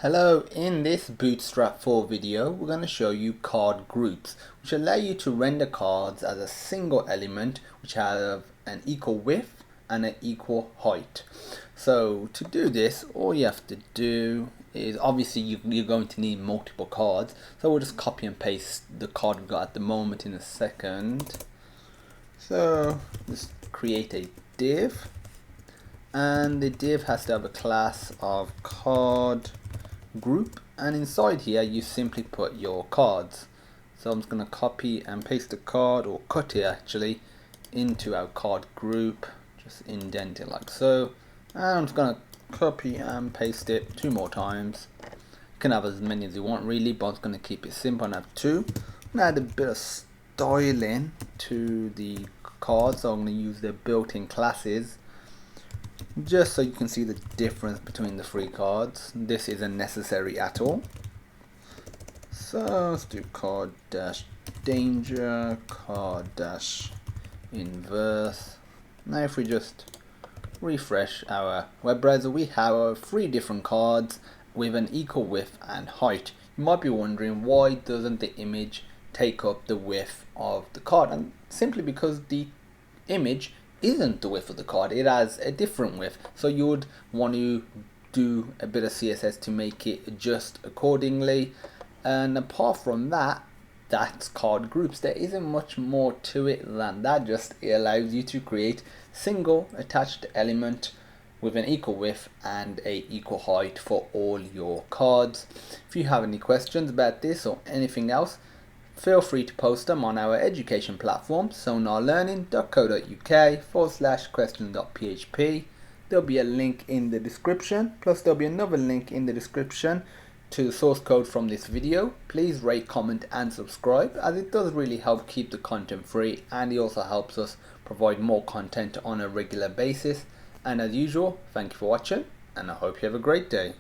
Hello, in this Bootstrap 4 video, we're going to show you card groups, which allow you to render cards as a single element which have an equal width and an equal height. So to do this, all you have to do is, obviously you're going to need multiple cards, so we'll just copy and paste the card we've got at the moment in a second. So just create a div, and the div has to have a class of card group, and inside here you simply put your cards. So I'm just going to copy and paste the card, or cut it actually, into our card group, just indent it like so, and I'm just going to copy and paste it 2 more times. You can have as many as you want really, but I'm just going to keep it simple and have 2. I'm going to add a bit of styling to the cards, so I'm going to use their built-in classes just so you can see the difference between the 3 cards. This isn't necessary at all. So let's do card dash danger, card dash inverse. Now if we just refresh our web browser, we have 3 different cards with an equal width and height. You might be wondering, why doesn't the image take up the width of the card? And simply because the image isn't the width of the card, it has a different width, so you would want to do a bit of CSS to make it adjust accordingly. And apart from that, that's card groups. There isn't much more to it than that. Just it allows you to create single attached element with an equal width and a equal height for all your cards. If you have any questions about this or anything else, feel free to post them on our education platform, sonarlearning.co.uk/question.php. There'll be a link in the description, plus there'll be another link in the description to the source code from this video. Please rate, comment and subscribe, as it does really help keep the content free, and it also helps us provide more content on a regular basis. And as usual, thank you for watching, and I hope you have a great day.